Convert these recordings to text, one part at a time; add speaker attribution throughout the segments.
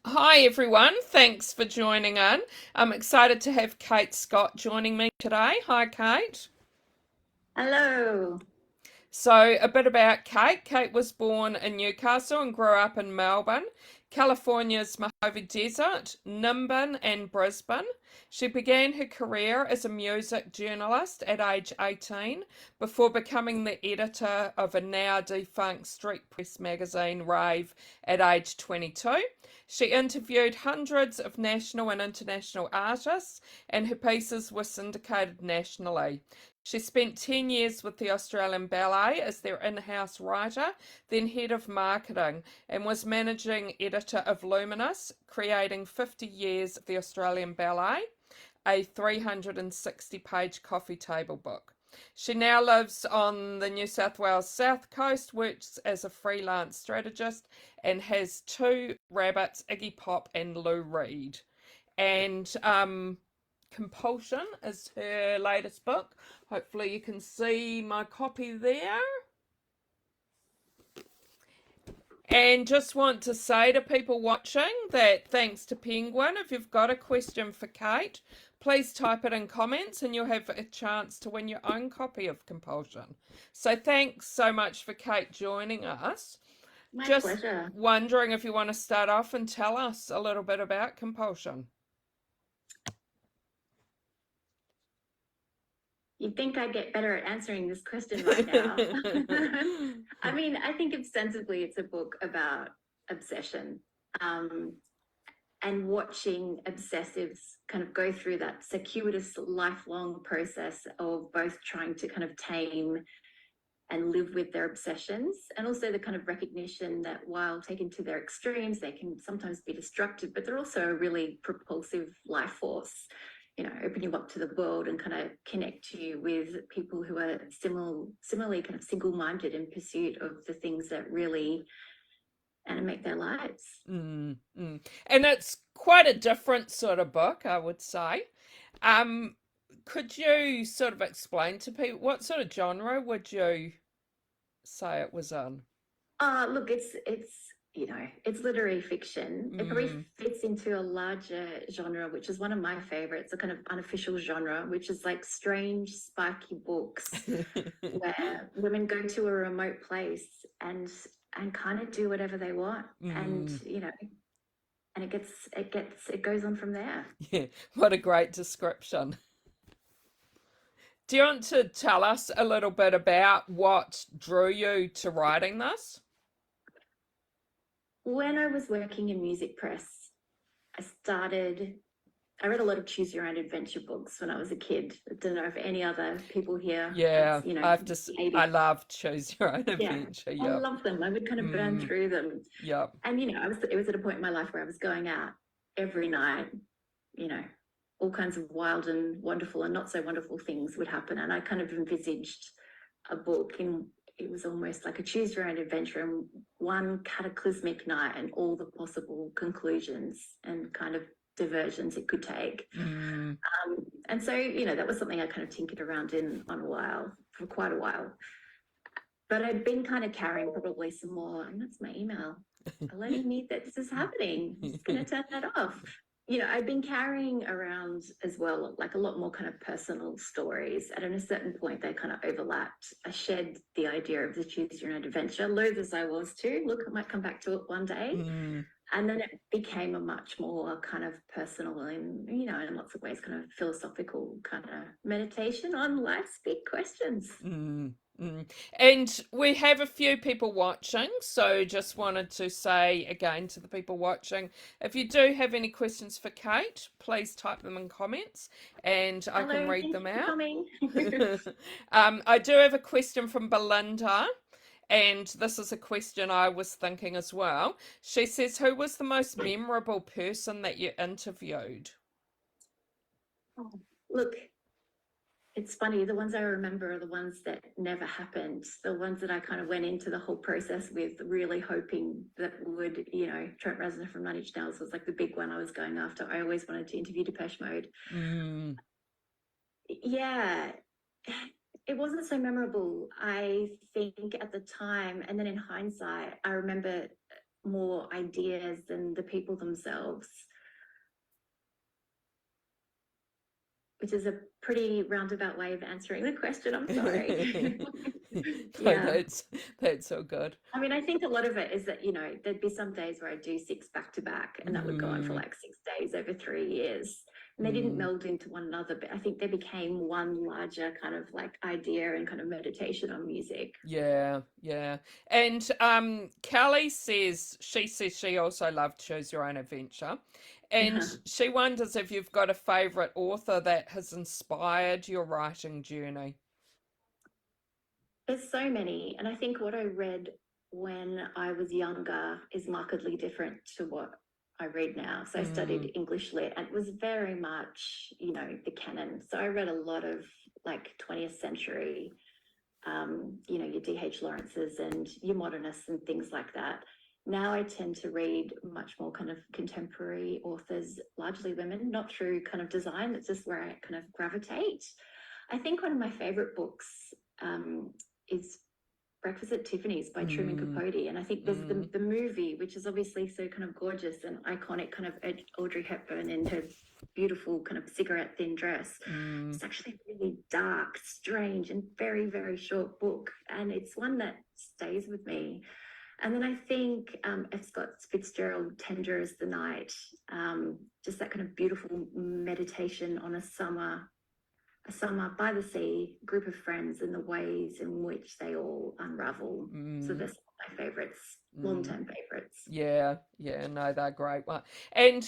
Speaker 1: Hi everyone, thanks for joining in. I'm excited to have Kate Scott joining me today. Hi Kate.
Speaker 2: Hello.
Speaker 1: So, a bit about Kate. Kate was born in Newcastle and grew up in Melbourne, California's Mojave Desert, Nimbin, and Brisbane. She began her career as a music journalist at age 18 before becoming the editor of a now defunct street press magazine, Rave, at age 22. She interviewed hundreds of national and international artists, and her pieces were syndicated nationally. She spent 10 years with the Australian Ballet as their in house writer, then head of marketing, and was managing editor of Luminous, creating 50 Years of the Australian Ballet, a 360-page coffee table book. She now lives on the New South Wales South Coast, works as a freelance strategist, and has two rabbits, Iggy Pop and Lou Reed. And Compulsion is her latest book. Hopefully, you can see my copy there. And just want to say to people watching that thanks to Penguin, if you've got a question for Kate, please type it in comments and you'll have a chance to win your own copy of Compulsion. So thanks so much for Kate joining us.
Speaker 2: My
Speaker 1: Just
Speaker 2: pleasure.
Speaker 1: wondering if you want to start off and tell us a little bit about Compulsion.
Speaker 2: You'd think I'd get better at answering this question right now. I mean, I think ostensibly it's a book about obsession, um, and watching obsessives kind of go through that circuitous lifelong process of both trying to kind of tame and live with their obsessions, and also the kind of recognition that while taken to their extremes, they can sometimes be destructive, but they're also a really propulsive life force. Open you up to the world and kind of connect you with people who are similarly kind of single-minded in pursuit of the things that really animate their lives.
Speaker 1: Mm, mm. And it's quite a different sort of book, I would say. Um, could you sort of explain to people what sort of genre would you say it was in?
Speaker 2: Look, it's literary fiction. It probably
Speaker 1: Mm.
Speaker 2: fits into a larger genre, which is one of my favorites, a kind of unofficial genre, which is like strange, spiky books where women go to a remote place and kind of do whatever they want, and
Speaker 1: Mm.
Speaker 2: and it goes on from there.
Speaker 1: Yeah, what a great description. Do you want to tell us a little bit about what drew you to writing this?
Speaker 2: When I was working in music press, I started I read a lot of choose your own adventure books when I was a kid. I don't know if any other people here have,
Speaker 1: Yeah, I
Speaker 2: 80s.
Speaker 1: love Choose Your Own
Speaker 2: Yeah,
Speaker 1: Adventure.
Speaker 2: I
Speaker 1: Yep.
Speaker 2: love them. I would kind of burn
Speaker 1: Mm.
Speaker 2: through them.
Speaker 1: Yep.
Speaker 2: And, it was at a point in my life where I was going out every night, you know, all kinds of wild and wonderful and not so wonderful things would happen. And I kind of envisaged a book and it was almost like a choose your own adventure and one cataclysmic night and all the possible conclusions and kind of diversions it could take.
Speaker 1: Mm.
Speaker 2: And so, that was something I kind of tinkered around in on a while, for quite a while. But I'd been kind of carrying probably some more, and that's my email alerting me that this is happening. I'm just going to turn that off. I've been carrying around as well, like a lot more kind of personal stories. And at a certain point, they kind of overlapped. I shared the idea of the choose your own adventure, loath as I was too. Look, I might come back to it one day.
Speaker 1: Mm.
Speaker 2: And then it became a much more kind of personal and, in lots of ways, kind of philosophical kind of meditation on life's big questions.
Speaker 1: Mm, mm. And we have a few people watching, so just wanted to say again to the people watching, if you do have any questions for Kate, please type them in comments and I can
Speaker 2: Hello,
Speaker 1: read
Speaker 2: thank
Speaker 1: them
Speaker 2: you for
Speaker 1: out.
Speaker 2: coming.
Speaker 1: I do have a question from Belinda, and this is a question I was thinking as well. She says, who was the most memorable person that you interviewed?
Speaker 2: Look, it's funny. The ones I remember are the ones that never happened. The ones that I kind of went into the whole process with, really hoping that would, Trent Reznor from Nine Inch Nails was like the big one I was going after. I always wanted to interview Depeche Mode.
Speaker 1: Mm,
Speaker 2: Yeah, it wasn't so memorable, I think, at the time. And then in hindsight, I remember more ideas than the people themselves, which is a pretty roundabout way of answering the question. I'm sorry.
Speaker 1: No,
Speaker 2: Yeah.
Speaker 1: that's so good.
Speaker 2: I mean, I think a lot of it is that, there'd be some days where I'd do 6 back to back, and that would go on for
Speaker 1: Mm,
Speaker 2: like 6 days over 3 years. And they didn't
Speaker 1: mm.
Speaker 2: meld into one another, but I think they became one larger kind of like idea and kind of meditation on music.
Speaker 1: Yeah, yeah. And Kelly says she also loved Choose Your Own Adventure. And she wonders if you've got a favorite author that has inspired your writing journey.
Speaker 2: There's so many. And I think what I read when I was younger is markedly different to what I read now. So I
Speaker 1: Mm,
Speaker 2: studied English lit, and it was very much, the canon. So I read a lot of like 20th century, your D.H. Lawrence's and your modernists and things like that. Now I tend to read much more kind of contemporary authors, largely women, not through kind of design. That's just where I kind of gravitate. I think one of my favorite books is Breakfast at Tiffany's by Truman
Speaker 1: mm,
Speaker 2: Capote. And I think there's
Speaker 1: mm,
Speaker 2: the movie, which is obviously so kind of gorgeous and iconic, kind of Audrey Hepburn in her beautiful kind of cigarette thin dress.
Speaker 1: mm,
Speaker 2: It's actually a really dark, strange, and very, very short book. And it's one that stays with me. And then I think F. Scott Fitzgerald, Tender as the Night, just that kind of beautiful meditation on a summer by the sea, group of friends, and the ways in which they all unravel. So
Speaker 1: mm,
Speaker 2: that's my favorites,
Speaker 1: mm.
Speaker 2: long-term favorites.
Speaker 1: Yeah, yeah, no, they're great one. And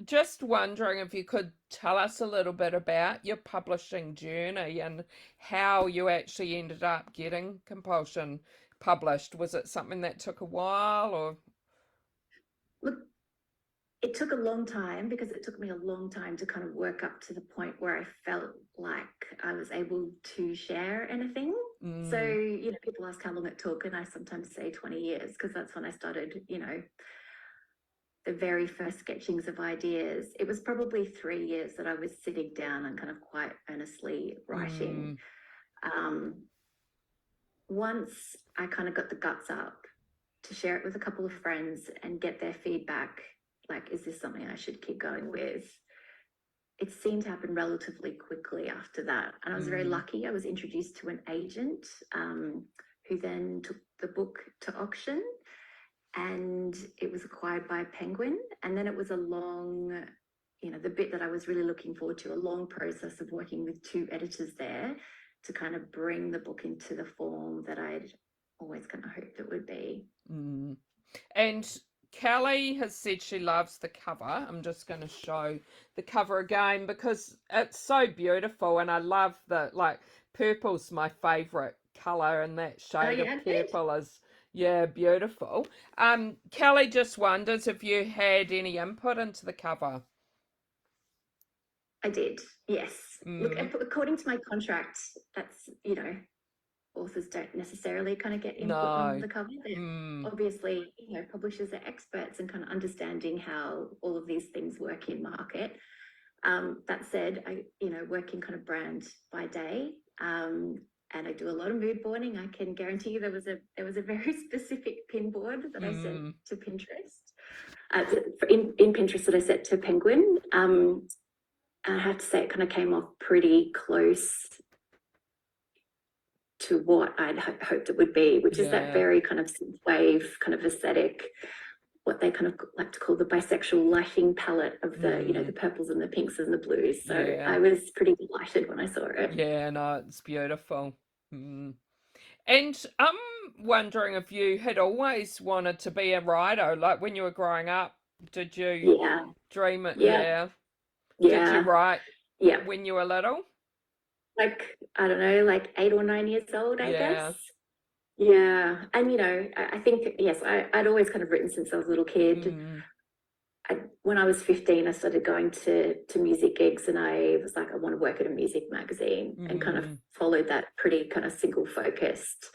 Speaker 1: just wondering if you could tell us a little bit about your publishing journey and how you actually ended up getting Compulsion published. Was it something that took a while or?
Speaker 2: Look, it took a long time because it took me a long time to kind of work up to the point where I felt like I was able to share anything. So,
Speaker 1: Mm,
Speaker 2: people ask how long it took, and I sometimes say 20 years because that's when I started, the very first sketchings of ideas. It was probably 3 years that I was sitting down and kind of quite earnestly writing.
Speaker 1: mm,
Speaker 2: Um, Once I kind of got the guts up to share it with a couple of friends and get their feedback, like, is this something I should keep going with? It seemed to happen relatively quickly after that. And I was very
Speaker 1: mm,
Speaker 2: lucky. I was introduced to an agent who then took the book to auction, and it was acquired by Penguin. And then it was a long, the bit that I was really looking forward to, a long process of working with 2 editors there to kind of bring the book into the form that I'd always kind of hoped it would be.
Speaker 1: mm. And Kelly has said she loves the cover. I'm just going to show the cover again because it's so beautiful and I love purple's my favorite color and that
Speaker 2: Oh,
Speaker 1: shade of
Speaker 2: yeah, good.
Speaker 1: purple is yeah, beautiful. Kelly just wonders if you had any input into the cover.
Speaker 2: I did, yes. Look,
Speaker 1: Mm,
Speaker 2: according to my contract, that's, authors don't necessarily kind of get input on
Speaker 1: no.
Speaker 2: the cover. They're
Speaker 1: Mm,
Speaker 2: obviously, publishers are experts in kind of understanding how all of these things work in market. That said, I, work in kind of brand by day, and I do a lot of mood boarding. I can guarantee you there was a very specific pin board that I sent
Speaker 1: mm,
Speaker 2: to Pinterest, in Pinterest that I sent to Penguin. And I have to say, it kind of came off pretty close to what I'd hoped it would be, which is that
Speaker 1: yeah.
Speaker 2: very kind of wave kind of aesthetic, what they kind of like to call the bisexual lighting palette of the
Speaker 1: Mm,
Speaker 2: purples and the pinks and the blues. So
Speaker 1: yeah.
Speaker 2: I was pretty delighted when I saw it.
Speaker 1: Yeah, no, it's beautiful. Mm. And I'm wondering if you had always wanted to be a writer, like when you were growing up, did you
Speaker 2: Yeah,
Speaker 1: dream it?
Speaker 2: yeah,
Speaker 1: Yeah. Did you
Speaker 2: yeah,
Speaker 1: write
Speaker 2: yeah.
Speaker 1: when you were little?
Speaker 2: Like, I don't know, like 8 or 9 years old, I guess.
Speaker 1: Yeah.
Speaker 2: Yeah. And, I think, yes, I'd always kind of written since I was a little kid.
Speaker 1: Mm,
Speaker 2: When I was 15, I started going to music gigs, and I was like, I want to work at a music magazine, and kind of
Speaker 1: mm,
Speaker 2: followed that pretty kind of single focused.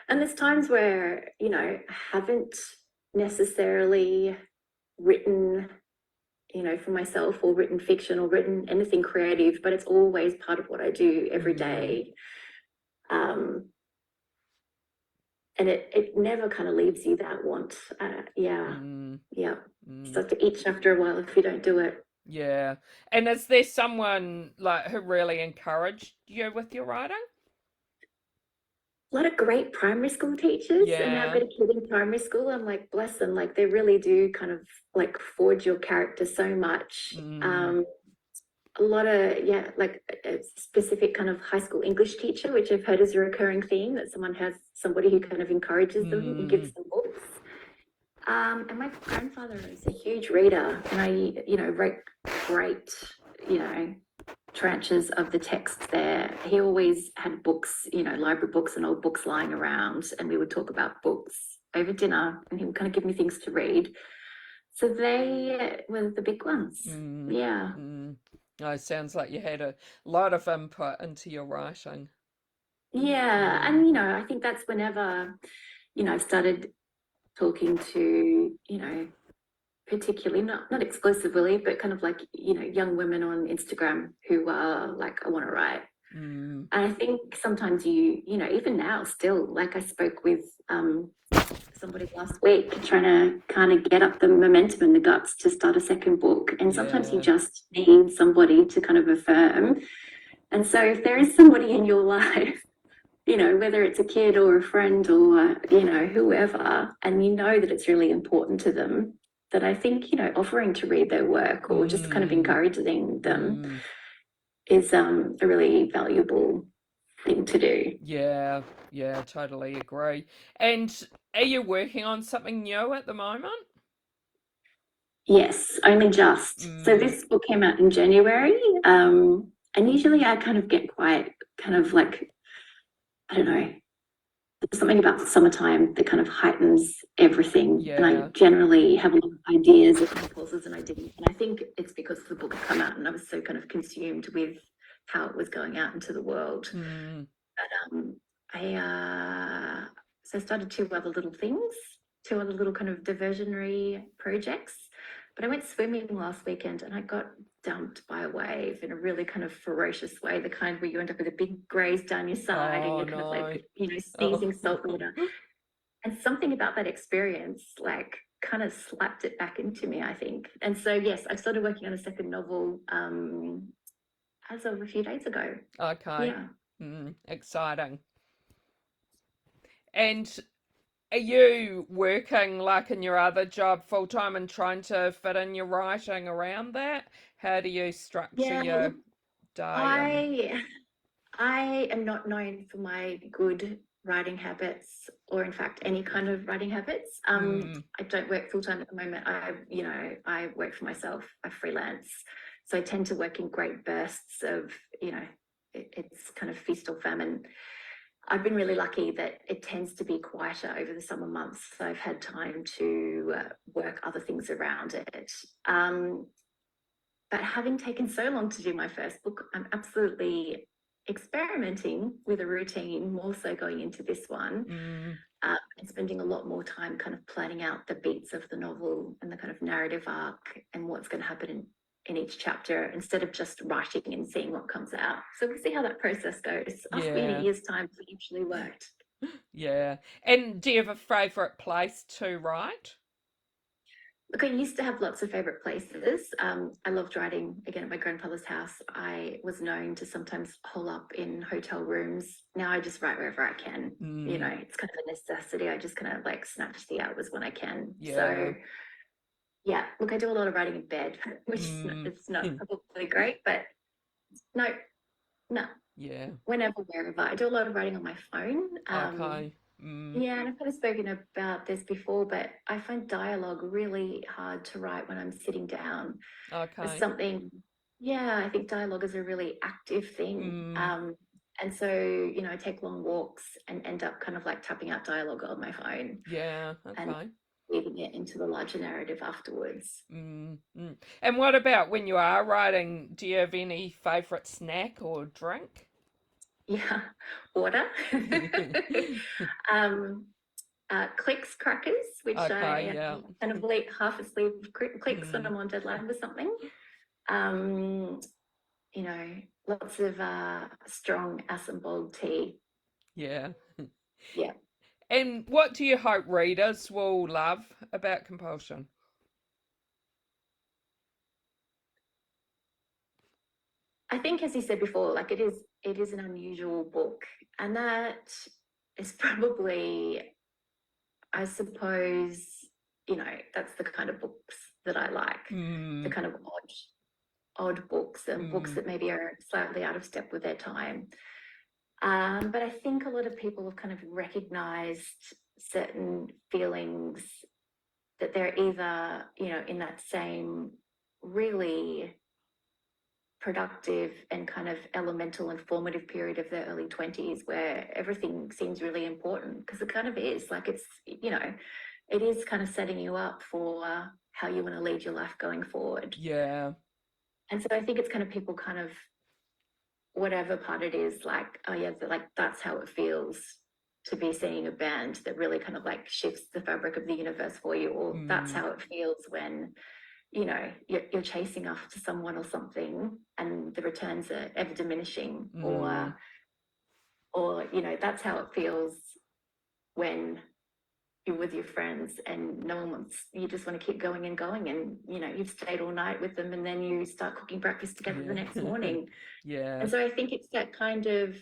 Speaker 2: And there's times where, I haven't necessarily written, for myself, or written fiction, or written anything creative, but it's always part of what I do every
Speaker 1: mm,
Speaker 2: day. Um, and it never kind of leaves you that want. Yeah,
Speaker 1: Mm,
Speaker 2: yeah.
Speaker 1: mm.
Speaker 2: Start to itch after a while if you don't do it.
Speaker 1: Yeah. And is there someone like who really encouraged you with your writing?
Speaker 2: A lot of great primary school teachers, and I've
Speaker 1: Yeah.
Speaker 2: got a kid in primary school. I'm like, bless them, like they really do kind of like forge your character so much.
Speaker 1: Mm,
Speaker 2: A lot of, yeah, like a specific kind of high school English teacher, which I've heard is a recurring theme, that someone has somebody who kind of encourages them and gives
Speaker 1: mm.
Speaker 2: them books. And my grandfather is a huge reader, and wrote great, you know, tranches of the text there. He always had books, library books and old books lying around, and we would talk about books over dinner, and he would kind of give me things to read. So they were the big ones.
Speaker 1: Mm,
Speaker 2: Yeah.
Speaker 1: mm. Oh, it sounds like you had a lot of input into your writing.
Speaker 2: Yeah.
Speaker 1: Mm,
Speaker 2: And, I think that's whenever, I've started talking to, particularly not exclusively, but kind of like, young women on Instagram who are like, I want to write.
Speaker 1: mm.
Speaker 2: And I think sometimes even now still, like I spoke with somebody last week trying to kind of get up the momentum and the guts to start a second book. And sometimes you
Speaker 1: Yeah.
Speaker 2: just need somebody to kind of affirm. And so if there is somebody in your life, whether it's a kid or a friend or, whoever, and that it's really important to them, that I think, offering to read their work or just kind of
Speaker 1: Mm,
Speaker 2: encouraging them
Speaker 1: mm.
Speaker 2: is a really valuable thing to do.
Speaker 1: Yeah, yeah, totally agree. And are you working on something new at the moment?
Speaker 2: Yes, only just. So
Speaker 1: Mm,
Speaker 2: this book came out in January. And usually I kind of get quite kind of like, I don't know, there's something about summertime that kind of heightens everything. And I
Speaker 1: yeah.
Speaker 2: generally have a lot of ideas and impulses, and I didn't. And I think it's because the book had come out and I was so kind of consumed with how it was going out into the world.
Speaker 1: Mm,
Speaker 2: But so I started two other little things, two other little kind of diversionary projects. But I went swimming last weekend and I got dumped by a wave in a really kind of ferocious way, the kind where you end up with a big graze down your side and
Speaker 1: oh
Speaker 2: you're kind of
Speaker 1: no.
Speaker 2: like,
Speaker 1: Oh.
Speaker 2: sneezing salt water. And something about that experience, like, kind of slapped it back into me, I think. And so, yes, I started working on a second novel as of a few days ago.
Speaker 1: Okay.
Speaker 2: Yeah.
Speaker 1: Exciting. And are you working like in your other job full time and trying to fit in your writing around that? How do you structure
Speaker 2: Yeah,
Speaker 1: your
Speaker 2: look,
Speaker 1: day and
Speaker 2: I am not known for my good writing habits, or in fact any kind of writing habits.
Speaker 1: mm,
Speaker 2: I don't work full time at the moment. I work for myself. I freelance, so I tend to work in great bursts of, it's kind of feast or famine. I've been really lucky that it tends to be quieter over the summer months, so I've had time to work other things around it. But having taken so long to do my first book, I'm absolutely experimenting with a routine, more so going into this one,
Speaker 1: mm,
Speaker 2: and spending a lot more time kind of planning out the beats of the novel and the kind of narrative arc and what's going to happen in each chapter, instead of just writing and seeing what comes out. So we'll see how that process goes. Ask me in a
Speaker 1: yeah,
Speaker 2: year's time if it actually worked.
Speaker 1: yeah. And do you have a favorite place to write?
Speaker 2: Look, I used to have lots of favorite places. I loved writing again at my grandfather's house. I was known to sometimes hole up in hotel rooms. Now I just write wherever I can.
Speaker 1: Mm,
Speaker 2: It's kind of a necessity. I just kind of like snatch the hours when I can.
Speaker 1: yeah.
Speaker 2: So yeah, look, I do a lot of writing in bed, which is
Speaker 1: Mm,
Speaker 2: it's not probably great, but no, no,
Speaker 1: yeah.
Speaker 2: whenever, wherever. I do a lot of writing on my phone.
Speaker 1: Okay. Mm,
Speaker 2: Yeah, and I've kind of spoken about this before, but I find dialogue really hard to write when I'm sitting down. There's
Speaker 1: okay.
Speaker 2: something, yeah, I think dialogue is a really active thing.
Speaker 1: Mm,
Speaker 2: And so, I take long walks and end up kind of like tapping out dialogue on my phone
Speaker 1: yeah.
Speaker 2: and
Speaker 1: Okay.
Speaker 2: weaving it into the larger narrative afterwards.
Speaker 1: And what about when you are writing? Do you have any favorite snack or drink?
Speaker 2: Yeah, order. um, Clicks crackers, which
Speaker 1: Okay.
Speaker 2: I
Speaker 1: Yeah.
Speaker 2: kind of eat half a sleeve of clicks when
Speaker 1: Mm,
Speaker 2: I'm on deadline for something. Um, Lots of strong assembled tea.
Speaker 1: yeah.
Speaker 2: Yeah.
Speaker 1: And what do you hope readers will love about Compulsion?
Speaker 2: I think, as you said before, like it is an unusual book, and that is probably, I suppose, that's the kind of books that I like, the
Speaker 1: Mm,
Speaker 2: kind of odd books and books
Speaker 1: mm,
Speaker 2: that maybe are slightly out of step with their time. But I think a lot of people have kind of recognized certain feelings that they're either, in that same really productive and kind of elemental and formative period of their early 20s where everything seems really important, because it kind of is like it is kind of setting you up for how you want to lead your life going forward.
Speaker 1: yeah.
Speaker 2: And so I think it's kind of people kind of, whatever part it is, like, oh yeah, like that's how it feels to be seeing a band that really kind of like shifts the fabric of the universe for you, or that's
Speaker 1: Mm,
Speaker 2: how it feels when you're chasing after someone or something and the returns are ever diminishing,
Speaker 1: mm,
Speaker 2: or that's how it feels when you're with your friends and no one wants, you just want to keep going and going, and you've stayed all night with them and then you start cooking breakfast together the
Speaker 1: yeah.
Speaker 2: next morning.
Speaker 1: Yeah.
Speaker 2: And so I think it's that kind of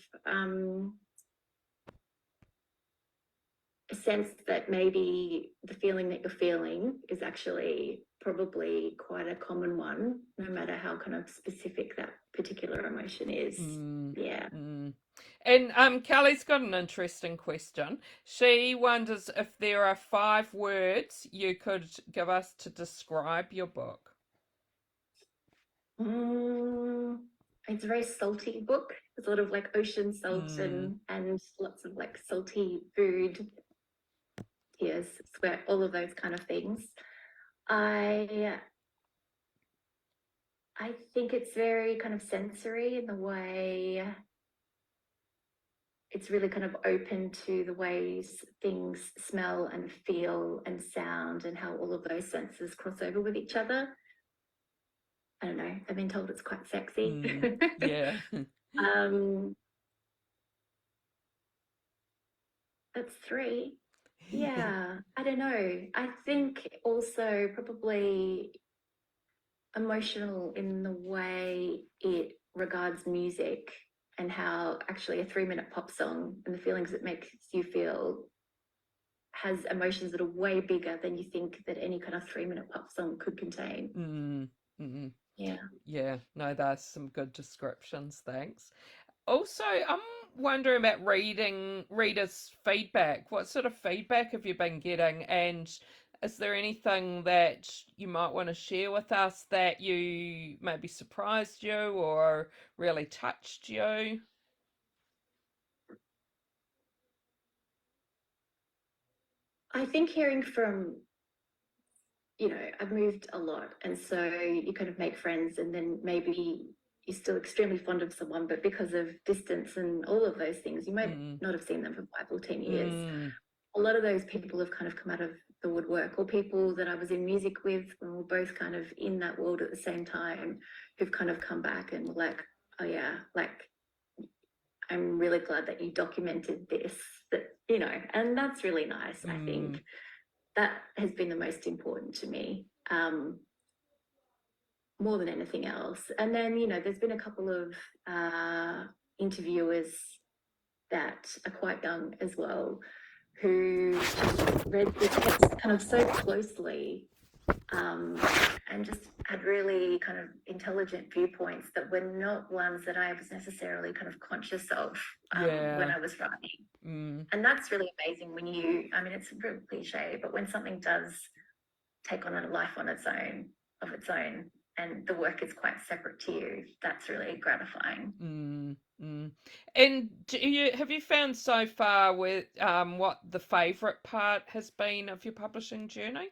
Speaker 2: a sense that maybe the feeling that you're feeling is actually probably quite a common one, no matter how kind of specific that particular emotion is.
Speaker 1: Mm,
Speaker 2: Yeah.
Speaker 1: mm. And Kelly's got an interesting question. She wonders if there are 5 words you could give us to describe your book.
Speaker 2: Mm, it's a very salty book. There's a lot of like ocean salt
Speaker 1: Mm,
Speaker 2: and lots of like salty food, tears, sweat, all of those kind of things. I I think it's very kind of sensory in the way it's really kind of open to the ways things smell and feel and sound, and how all of those senses cross over with each other. I don't know. I've been told it's quite sexy.
Speaker 1: mm, yeah.
Speaker 2: um, that's 3. Yeah, I don't know. I think also probably emotional in the way it regards music, and how actually a 3-minute pop song and the feelings it makes you feel has emotions that are way bigger than you think that any kind of 3-minute pop song could contain.
Speaker 1: Mm, mm,
Speaker 2: Yeah.
Speaker 1: yeah. No, that's some good descriptions. Thanks. Also, I'm wondering about readers' feedback. What sort of feedback have you been getting? And is there anything that you might want to share with us that you maybe surprised you or really touched you?
Speaker 2: I think hearing from, I've moved a lot. And so you kind of make friends, and then maybe you're still extremely fond of someone, but because of distance and all of those things, you might
Speaker 1: Mm,
Speaker 2: not have seen them for 5 or 10 years.
Speaker 1: mm,
Speaker 2: A lot of those people have kind of come out of the woodwork, or people that I was in music with when we were both kind of in that world at the same time, who've kind of come back and were like, oh yeah, like I'm really glad that you documented this, and that's really nice. I
Speaker 1: mm,
Speaker 2: think that has been the most important to me, more than anything else. And then, there's been a couple of interviewers that are quite young as well, who just read the text kind of so closely, um, and just had really kind of intelligent viewpoints that were not ones that I was necessarily kind of conscious of when
Speaker 1: yeah.
Speaker 2: I was writing.
Speaker 1: Mm,
Speaker 2: And that's really amazing when I mean, it's a real cliche, but when something does take on a life of its own, and the work is quite separate to you, that's really gratifying.
Speaker 1: mm, mm. And have you found so far with what the favourite part has been of your publishing journey?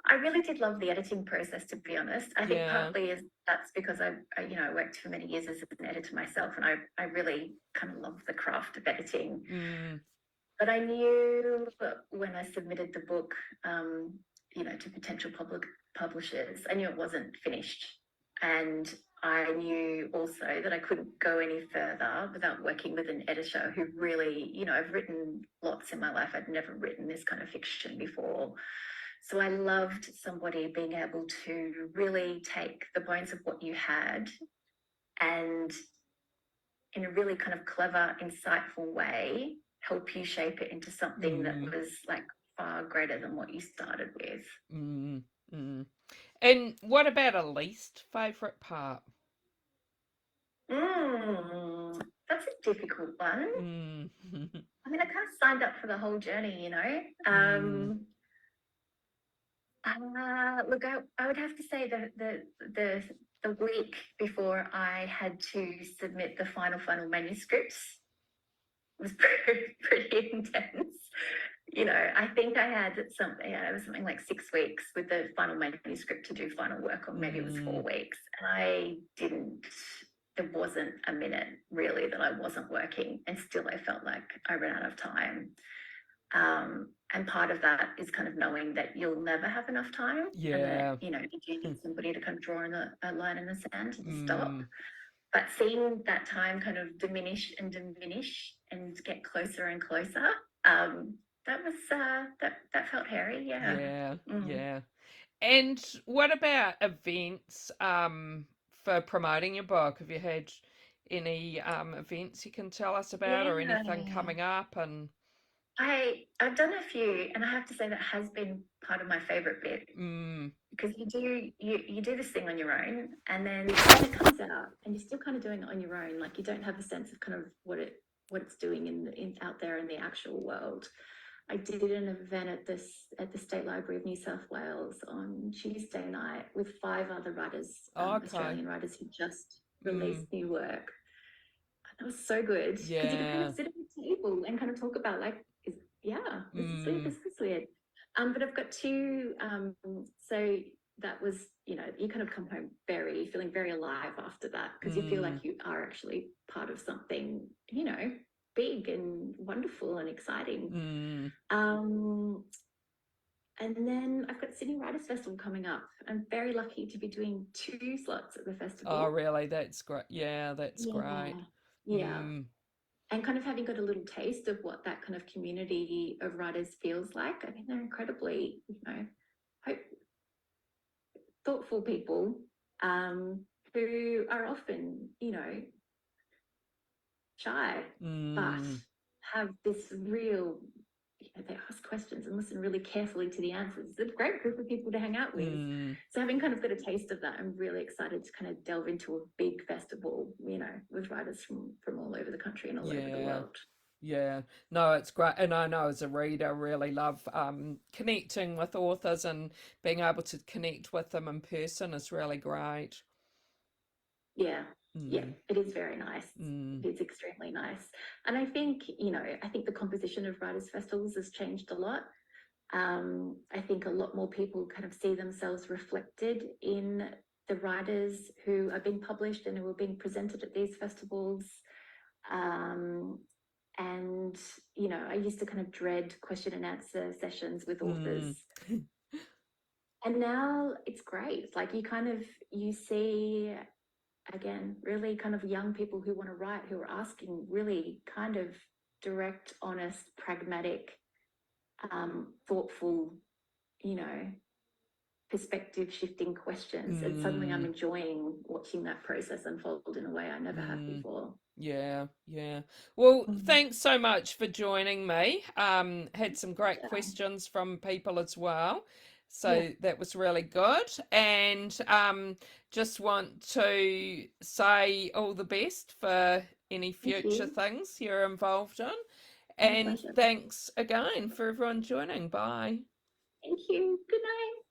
Speaker 2: I really did love the editing process, to be honest. I think
Speaker 1: Yeah.
Speaker 2: partly is that's because I worked for many years as an editor myself, and I really kind of love the craft of editing.
Speaker 1: Mm,
Speaker 2: But I knew when I submitted the book, to potential publishers, I knew it wasn't finished. And I knew also that I couldn't go any further without working with an editor who really, I've written lots in my life. I'd never written this kind of fiction before. So I loved somebody being able to really take the bones of what you had and in a really kind of clever, insightful way, help you shape it into something that was like far greater than what you started with.
Speaker 1: Mm, mm. And what about a least favourite part?
Speaker 2: That's a difficult one.
Speaker 1: Mm.
Speaker 2: I mean, I kind of signed up for the whole journey,
Speaker 1: Mm.
Speaker 2: Look, I would have to say that the week before I had to submit the final manuscripts was pretty intense. I think I had something, it was something like 6 weeks with the final manuscript to do final work, or maybe it was 4 weeks. And there wasn't a minute really that I wasn't working, and still I felt like I ran out of time. And part of that is kind of knowing that you'll never have enough time, and that,
Speaker 1: Yeah.
Speaker 2: you do need somebody to kind of draw in a line in the sand to stop.
Speaker 1: Mm.
Speaker 2: But seeing that time kind of diminish and get closer and closer, that was that felt hairy, yeah.
Speaker 1: Yeah.
Speaker 2: Mm.
Speaker 1: Yeah. And what about events for promoting your book? Have you had any events you can tell us about, or anything
Speaker 2: Yeah.
Speaker 1: coming up? And
Speaker 2: I've done a few, and I have to say that has been part of my favorite bit,
Speaker 1: mm,
Speaker 2: because you do this thing on your own, and then when it comes out and you're still kind of doing it on your own, like you don't have a sense of kind of what it's doing in out there in the actual world. I did an event at the State Library of New South Wales on Tuesday night with 5 other writers,
Speaker 1: okay.
Speaker 2: Australian writers who just released
Speaker 1: Mm,
Speaker 2: new work. That was so good, because you could kind
Speaker 1: yeah.
Speaker 2: of sit at the table and kind of talk about, like, this is weird,
Speaker 1: Mm,
Speaker 2: this is weird. But I've got two. So that was, you kind of come home feeling very alive after that, because you feel
Speaker 1: mm,
Speaker 2: like you are actually part of something, big and wonderful and exciting.
Speaker 1: mm.
Speaker 2: Um, and then I've got Sydney Writers Festival coming up. I'm very lucky to be doing 2 slots at the
Speaker 1: Oh,
Speaker 2: festival.
Speaker 1: really? That's great. Yeah, that's great.
Speaker 2: Yeah, yeah.
Speaker 1: Mm,
Speaker 2: And kind of having got a little taste of what that kind of community of writers feels like. I mean, they're incredibly, hope, thoughtful people, who are often, shy, but
Speaker 1: mm,
Speaker 2: have this real, they ask questions and listen really carefully to the answers. It's a great group of people to hang out with.
Speaker 1: mm.
Speaker 2: So having kind of got a taste of that, I'm really excited to kind of delve into a big festival, with writers from all over the country and all over the
Speaker 1: Yeah.
Speaker 2: world.
Speaker 1: Yeah, no, it's great. And I know as a reader, I really love connecting with authors, and being able to connect with them in person is really great.
Speaker 2: Yeah, yeah,
Speaker 1: Mm,
Speaker 2: it is very nice.
Speaker 1: mm,
Speaker 2: It is extremely nice. And I think, I think the composition of writers' festivals has changed a lot. I think a lot more people kind of see themselves reflected in the writers who are being published and who are being presented at these festivals. Um, and, I used to kind of dread question and answer sessions with
Speaker 1: mm,
Speaker 2: authors. And now it's great. It's like you see, again, really kind of young people who want to write, who are asking really kind of direct, honest, pragmatic, thoughtful, you know, perspective shifting questions. And suddenly I'm
Speaker 1: mm,
Speaker 2: enjoying watching that process unfold in a way I never have
Speaker 1: mm.
Speaker 2: before.
Speaker 1: Yeah, yeah. Well,
Speaker 2: Mm.
Speaker 1: thanks so much for joining me. Had some great
Speaker 2: Yeah.
Speaker 1: questions from people as well.
Speaker 2: Yeah.
Speaker 1: So that was really good. And just want to say all the best for any
Speaker 2: Thank
Speaker 1: future
Speaker 2: you.
Speaker 1: things you're involved in.
Speaker 2: My
Speaker 1: And
Speaker 2: pleasure.
Speaker 1: thanks again for everyone joining. Bye.
Speaker 2: Thank you. Good night.